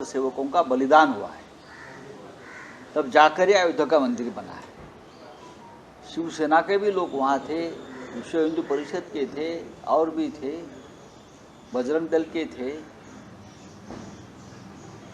सेवकों का बलिदान हुआ है, तब जाकर ये अयोध्या का मंदिर बना है। शिवसेना के भी लोग वहाँ थे, विश्व हिंदू परिषद के थे, और भी थे, बजरंग दल के थे।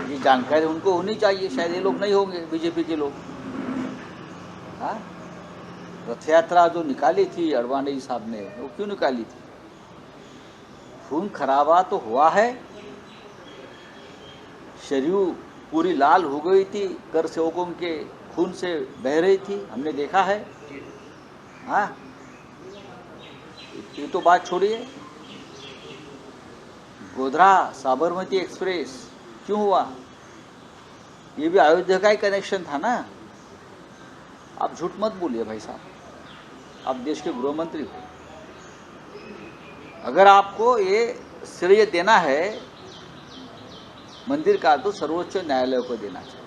ये जानकारी उनको होनी चाहिए, शायद ये लोग नहीं होंगे, बीजेपी के लोग। हाँ, रथ यात्रा जो निकाली थी अडवाणी साहब ने, वो क्यों निकाली थी? खून खराबा तो हुआ है, शरीर पूरी लाल हो गई थी, कर सेवकों के खून से बह रही थी, हमने देखा है। हाँ, ये तो बात छोड़िए। गोधरा साबरमती एक्सप्रेस क्यों हुआ? ये भी अयोध्या का ही कनेक्शन था ना। आप झूठ मत बोलिए भाई साहब, आप देश के गृह मंत्री हो। अगर आपको ये श्रेय देना है मंदिर का, तो सर्वोच्च न्यायालय को देना चाहिए।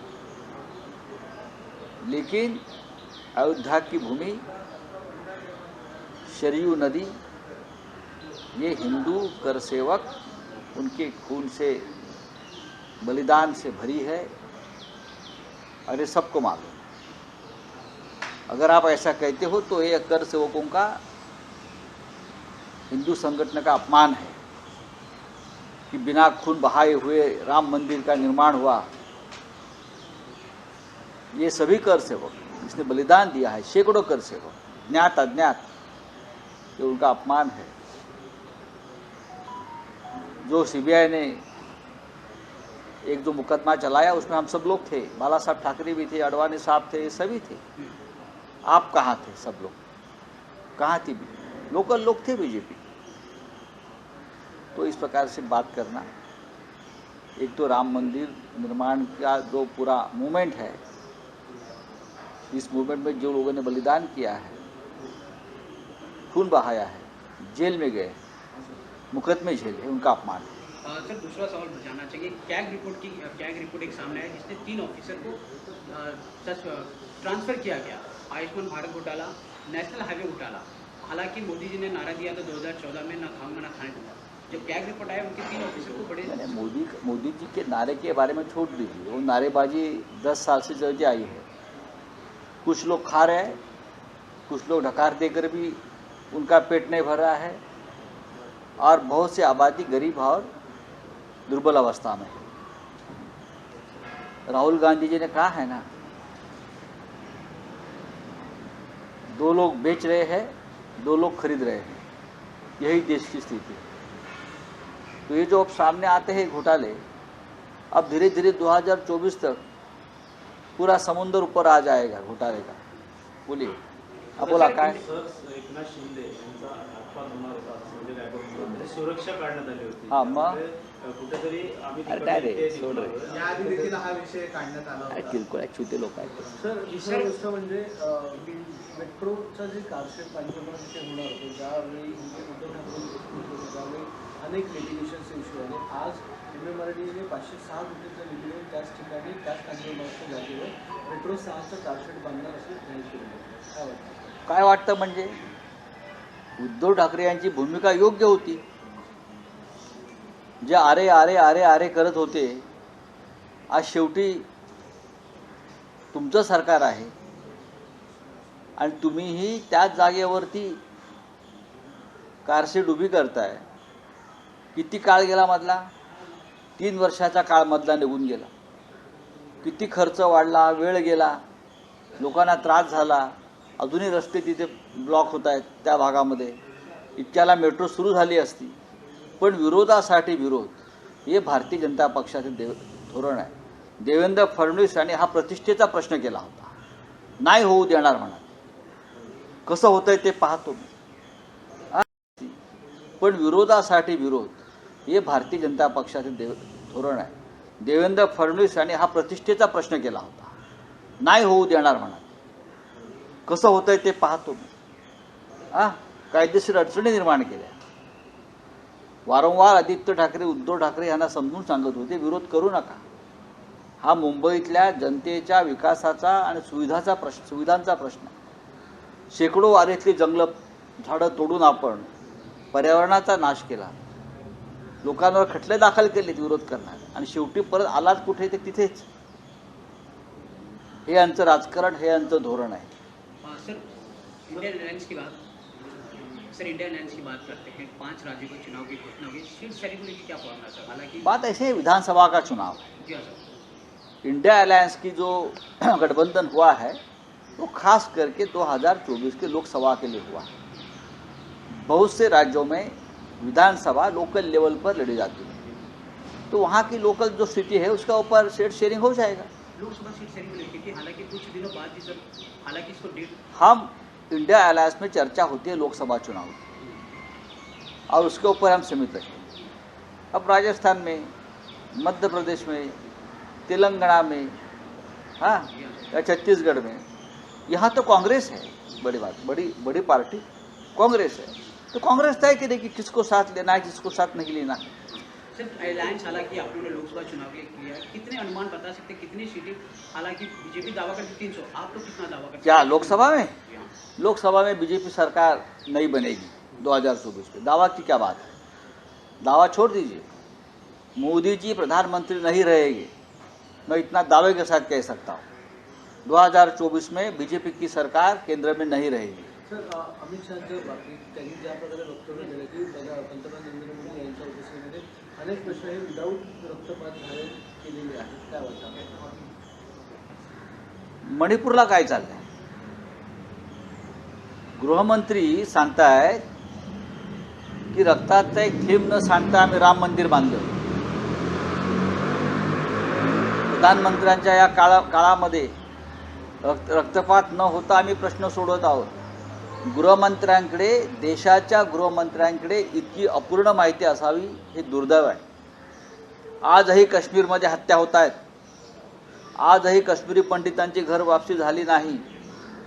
लेकिन अयोध्या की भूमि, सरयू नदी, ये हिंदू कर सेवक उनके खून से, बलिदान से भरी है, और ये सबको मालूम। अगर आप ऐसा कहते हो तो ये कर सेवकों का, हिंदू संगठन का अपमान है कि बिना खून बहाए हुए राम मंदिर का निर्माण हुआ। ये सभी कर सेवक, जिसने बलिदान दिया है, सैकड़ों कर सेवक, ज्ञात अज्ञात, ये उनका अपमान है। जो सीबीआई ने एक जो मुकदमा चलाया, उसमें हम सब लोग थे, बाला साहब ठाकरे भी थे, अडवाणी साहब थे, सभी थे। आप कहाँ थे? सब लोग कहाँ थी? लोकल लोग थे बीजेपी। तो इस प्रकार से बात करना, एक तो राम मंदिर निर्माण का जो पूरा मूवमेंट है, इस मूवमेंट में जो लोगों ने बलिदान किया है, खून बहाया है, जेल में गए, मुकदमे झेले, उनका अपमान है। सर, दूसरा सवाल जानना चाहिए, कैग रिपोर्ट एक सामने है जिसमें 3 ऑफिसर को ट्रांसफर किया गया। आयुष्मान भारत घोटाला, नेशनल हाईवे घोटाला। हालांकि मोदी जी ने नारा दिया था 2014 में, ना खाऊंगा ना खाने दूंगा। जब कैग रिपोर्ट आया, उनके 3 ऑफिसर को बड़े मोदी जी के नारे के बारे में छोड़ दीजिए, वो नारेबाजी 10 साल से चलती आई है। कुछ लोग खा रहे हैं, कुछ लोग ढकार देकर भी उनका पेट नहीं भर रहा है, और बहुत से आबादी गरीब और दुर्बल अवस्था में है। राहुल गांधी जी ने कहा है ना, 2 लोग बेच रहे हैं, 2 लोग खरीद रहे हैं, यही देश की स्थिति है। तो ये जो अब सामने आते हैं घोटाले, अब धीरे धीरे 2024 तक पूरा समुद्र ऊपर आ जाएगा घोटाले का। बोलिए, अब बोला काय? एकनाथ शिंदे यांचा अपमान होणार होता असं म्हणजे सुरक्षा काढण्यात आली होती। हां, मग कुठेतरी आम्ही अरे काय रे, सोड रे, याआधी देखील हा विषय काढण्यात आला होता। किरकोळ छोटे लोक आहेत। सर, दुसरी गोष्ट म्हणजे मेट्रोचं जे कारशेड पंचकुला तिथे होणार होतं, ज्यावेळी उद्धव ठाकरे त्यावेळी अनेक लिटिगेशन्स इश्यू आले। आज MMRDA 506 कोटीचं लिटिगेशन त्याच ठिकाणी, त्याच कांद्रेमार्फत जागेवर मेट्रो 6चं कारशेड बांधणार असं जाहीर केलं आहे। काय वाटतं? काय वाटतं म्हणजे उद्धव ठाकरे यांची भूमिका योग्य होती। जे आरे आरे आरे आरे करत होते, आज शेवटी तुमचं सरकार आहे आणि तुम्हीही त्याच जागेवरती कारशेड उभी करताय। किती काळ गेला मधला? 3 वर्षाचा काळ मधला निघून गेला। किती खर्च वाढला, वेळ गेला, लोकांना त्रास झाला, अजूनही रस्ते तिथे ब्लॉक होत आहेत त्या भागामध्ये। इतक्याला मेट्रो सुरू झाली असती, पण विरोधासाठी विरोध, हे भारतीय जनता पक्षाचे धोरण आहे। देवेंद्र फडणवीस यांनी हा प्रतिष्ठेचा प्रश्न केला होता, नाही होऊ देणार म्हणा। कसं होतंय ते पाहतो मी, पण विरोधासाठी विरोध, हे भारतीय जनता पक्षाचे धोरण आहे। देवेंद्र फडणवीस यांनी हा प्रतिष्ठेचा प्रश्न केला होता, नाही होऊ देणार म्हणा। कसं होतंय ते पाहतो मी। कायदेशीर अडचणी निर्माण केल्या। वारंवार आदित्य ठाकरे, उद्धव ठाकरे यांना समजून सांगत होते, विरोध करू नका। हा मुंबईतल्या जनतेच्या विकासाचा आणि सुविधांचा प्रश्न आहे। शेकडो वारेतली जंगलं, झाडं तोडून आपण पर्यावरणाचा नाश केला, लोकांवर खटले दाखल केलेत विरोध करणार, आणि शेवटी परत आलाच कुठे ते तिथेच. हे यांचं राजकारण, हे यांचं धोरण आहे. सर इंडियन अलायंस की बात सर इंडियन अलायंस की बात करते हैं, 5 राज्यों के चुनाव की घोषणा हुई, सीट शेयरिंग को लेकर क्या फॉर्मूला सर? हालांकि बात ऐसे है, विधानसभा का चुनाव है. जी हाँ सर, इंडिया अलायंस की जो गठबंधन हुआ है वो खास करके 2024 के लोकसभा के लिए हुआ है. बहुत से राज्यों में विधानसभा लोकल लेवल पर लड़ी जाती है, तो वहाँ की लोकल जो स्थिति है उसका ऊपर सीट शेयरिंग हो जाएगा. लोकसभा सीट शेयरिंग को लेकर कि हालांकि कुछ दिनों बाद ही सर, हालांकि इसको डेट हम इंडिया अलायंस में चर्चा होती है लोकसभा चुनाव की, और उसके ऊपर हम सीमित रखेंगे. अब राजस्थान में, मध्य प्रदेश में, तेलंगाना में, हाँ, या छत्तीसगढ़ में, यहाँ तो कांग्रेस है. बड़ी बात, बड़ी पार्टी कांग्रेस है, तो कांग्रेस तय करेगी किसको साथ लेना है, किसको साथ नहीं लेना है. सर अलायंस हालांकि आप लोगों ने लोकसभा चुनाव के लिए किया है, कितने अनुमान बता सकते हैं कितनी सीटें? हालांकि बीजेपी दावा करती 300, आप लोग कितना दावा करते क्या लोकसभा में? जी हाँ. लोकसभा में बीजेपी सरकार नहीं बनेगी 2024 में. दावा की क्या बात है, दावा छोड़ दीजिए. मोदी जी प्रधानमंत्री नहीं रहेंगे, मैं इतना दावे के साथ कह सकता हूँ. 2024 में बीजेपी की सरकार केंद्र में नहीं रहेगी. सर अमित शहांच्या बाबतीत त्यांनी ज्या प्रकारे वक्तव्य केलं की पंतप्रधान नरेंद्र मोदी यांच्या उपस्थितीमध्ये अनेक प्रश्न हे विदाऊट रक्तपात झाले केलेले आहेत, काय वाटतं? मणिपूरला काय चाललंय? गृहमंत्री सांगतायत की रक्ताचा एक थेंब न सांडता आम्ही राम मंदिर बांधलं. प्रधानमंत्र्यांच्या या काळामध्ये रक्तपात न होता आम्ही प्रश्न सोडवत आहोत. गृहमंत्र्यांकडे, देशाच्या गृहमंत्र्यांकडे इतकी अपूर्ण माहिती असावी हे दुर्दैव आहे. आजही काश्मीरमध्ये हत्या होत आहेत. आजही काश्मीरी पंडितांची घर वापसी झाली नाही.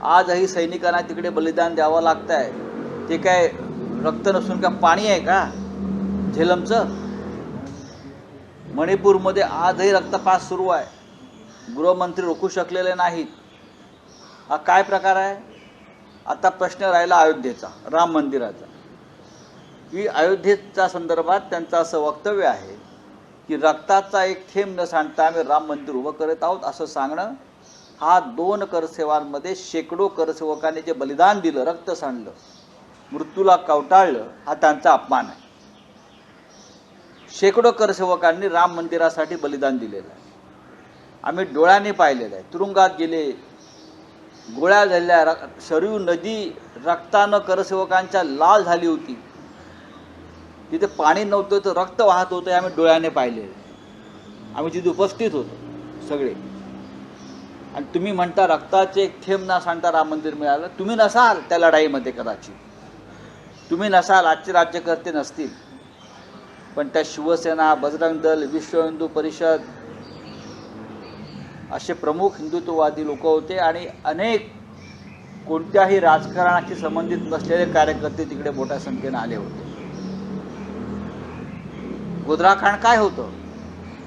आजही सैनिकांना तिकडे बलिदान द्यावं लागत आहे. ते काय रक्त नसून का पाणी आहे का झेलमचं? मणिपूरमध्ये आजही रक्तपात सुरू आहे. गृहमंत्री रोखू शकलेले नाहीत. हा काय प्रकार आहे? आता प्रश्न राहिला अयोध्येचा, राम मंदिराचा. की अयोध्येच्या संदर्भात त्यांचं असं वक्तव्य आहे की रक्ताचा एक थेंब न सांडता आम्ही राम मंदिर उभं करत आहोत असं सांगणं हा 2 करसेवांमध्ये शेकडो करसेवकांनी जे बलिदान दिलं, रक्त सांडलं, मृत्यूला कवटाळलं, हा त्यांचा अपमान आहे. शेकडो करसेवकांनी राम मंदिरासाठी बलिदान दिलेलं आहे. आम्ही डोळ्यांनी पाहिलेलं आहे. तुरुंगात गेले, गोळ्या झाल्या, शरयू नदी रक्तानं करसेवकांच्या लाल झाली होती. तिथे पाणी नव्हतं तर रक्त वाहत होतं, आम्ही डोळ्याने पाहिलेलं. आम्ही तिथे उपस्थित होतो सगळे. आणि तुम्ही म्हणता रक्ताचे एक थेंब ना सांडता राम मंदिर मिळालं. तुम्ही नसाल त्या लढाईमध्ये, कदाचित तुम्ही नसाल, आजचे राज्यकर्ते नसतील, पण त्या शिवसेना, बजरंग दल, विश्व हिंदू परिषद असे प्रमुख हिंदुत्ववादी लोक होते आणि अनेक कोणत्याही राजकारणाशी संबंधित नसलेले कार्यकर्ते तिकडे मोठ्या संख्येने आले होते. गोधराकांड काय होतं?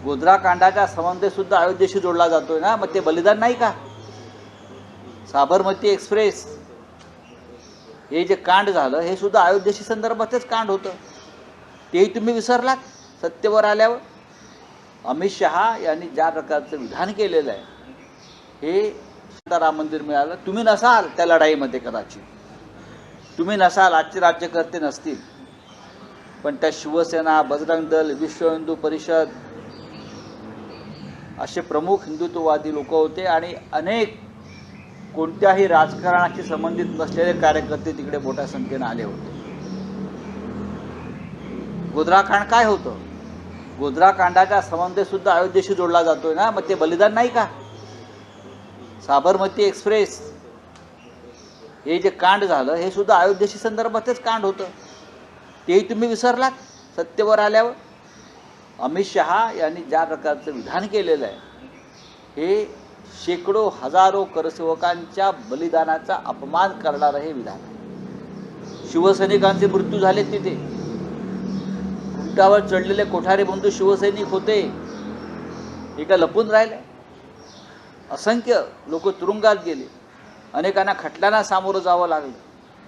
गोधराकांडाचा संबंध सुद्धा अयोध्येशी जोडला जातोय ना, मग ते बलिदान नाही का? साबरमती एक्सप्रेस हे जे कांड झालं हे सुद्धा अयोध्येशी संदर्भातच कांड होतं. तेही तुम्ही विसरलात सत्तेवर आल्यावर. अमित शहा यांनी ज्या प्रकारचं विधान केलेलं आहे, हे राम मंदिर मिळालं. तुम्ही नसाल त्या लढाईमध्ये, कदाचित तुम्ही नसाल, आजचे राज्यकर्ते नसतील, पण त्या शिवसेना, बजरंग दल, विश्व हिंदू परिषद असे प्रमुख हिंदुत्ववादी लोक होते आणि अनेक कोणत्याही राजकारणाशी संबंधित नसलेले कार्यकर्ते तिकडे मोठ्या संख्येने आले होते. गोधराकांड काय होतं? गोधराकांडाचा संबंध सुद्धा अयोध्येशी जोडला जातोय ना, मग ते बलिदान नाही का? साबरमती एक्सप्रेस हे जे कांड झालं हे सुद्धा अयोध्येशी संदर्भातच कांड होतं. तेही तुम्ही विसरलात सत्तेवर आल्यावर. अमित शहा यांनी ज्या प्रकारचं विधान केलेलं आहे, हे शेकडो हजारो करसेवकांच्या बलिदानाचा अपमान करणारं हे विधान आहे. शिवसैनिकांचे मृत्यू झाले तिथे. उंटावर चढलेले कोठारे बंधू शिवसैनिक होते. हे काय लपून राहिले? असंख्य लोक तुरुंगात गेले. अनेकांना खटल्यांना सामोरं जावं लागलं.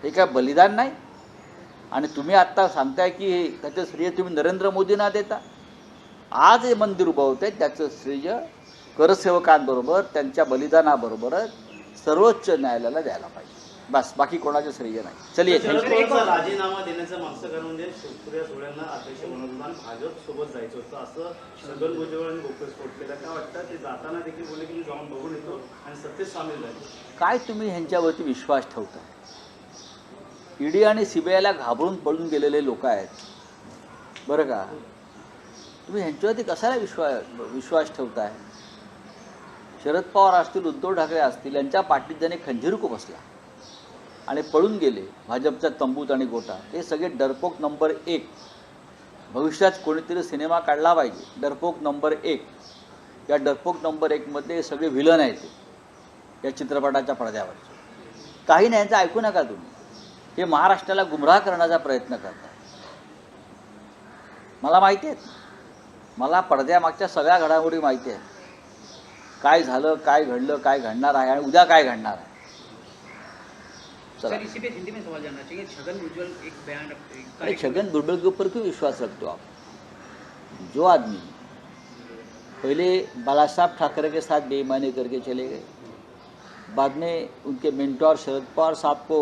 हे काय बलिदान नाही? आणि तुम्ही आत्ता सांगताय की त्याचं श्रेय तुम्ही नरेंद्र मोदींना देता. आज हे मंदिर उभं होते त्याचं श्रेय करसेवकांबरोबर त्यांच्या बलिदानाबरोबरच सर्वोच्च न्यायालयाला द्यायला पाहिजे. बस, बाकी कोणाचं श्रेय नाही. चलिए, शरद थँक्यू. पवारचा राजीनामा देण्याचं मागचं कारण म्हणजे सुप्रिया सुळेंना अध्यक्ष बनवलं होतं आणि भाजप सोबत जायचं होतं असं छगन भुजबळ आणि गोपाळ कोटलेला काय वाटतं. ते जाताना देखील बोलले की मी जाऊन बघून येतो आणि सत्तेत सामील झाले. काय तुम्ही ह्यांच्यावरती विश्वास ठेवताय? ईडी आणि सीबीआयला घाबरून पळून गेलेले लोक आहेत बरं का. तुम्ही ह्यांच्यावरती कशाला विश्वास ठेवताय? शरद पवार असतील, उद्धव ठाकरे असतील, यांच्या पाठीत ज्याने खंजीर बसला आणि पळून गेले भाजपच्या तंबूत आणि गोटात, हे सगळे डरपोक नंबर 1. भविष्यात कोणीतरी सिनेमा काढला पाहिजे, डरपोक नंबर 1. या डरपोक नंबर 1 मधले सगळे व्हिलन आहेत या चित्रपटाच्या पडद्यावर. काही नाही, यांचं ऐकू नका तुम्ही. हे महाराष्ट्राला गुमराह करण्याचा प्रयत्न करतात. मला माहिती आहेत, मला पडद्यामागच्या सगळ्या घडामोडी माहिती आहेत. काय झालं, काय घडलं, काय घडणार आहे आणि उद्या काय घडणार आहे. सर, इसी पे हिंदी में सवाल जानना चाहिए. छगन भुजबल एक बयान रखते हैं. अरे छगन भुजबल के ऊपर क्यों विश्वास रखते हो आप? जो आदमी पहले बालासाहब ठाकरे के साथ बेईमानी करके चले गए, बाद में उनके मेंटोर शरद पवार साहब को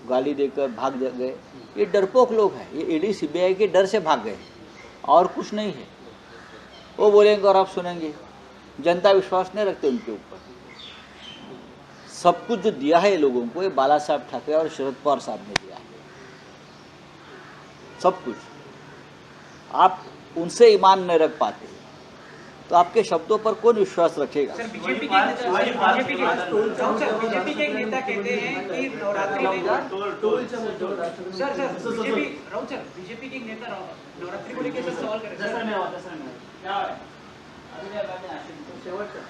गाली देकर भाग गए, ये डरपोक लोग हैं. ये ईडी सीबीआई के डर से भाग गए और कुछ नहीं है. वो बोलेंगे और आप सुनेंगे. जनता विश्वास नहीं रखते उनके ऊपर. सब कुछ जो दिया है लोगों को, ये बाला साहब ठाकरे और शरद पवार साहब ने दिया है. सब कुछ. आप उनसे ईमान नहीं रख पाते तो आपके शब्दों पर कौन विश्वास रखेगा? सर, बीजेपी के एक नेता कहते हैं कि नवरात्रि में बीजेपी के एक नेता नवरात्रि को लेकर सवाल कर रहे हैं. शेवटचं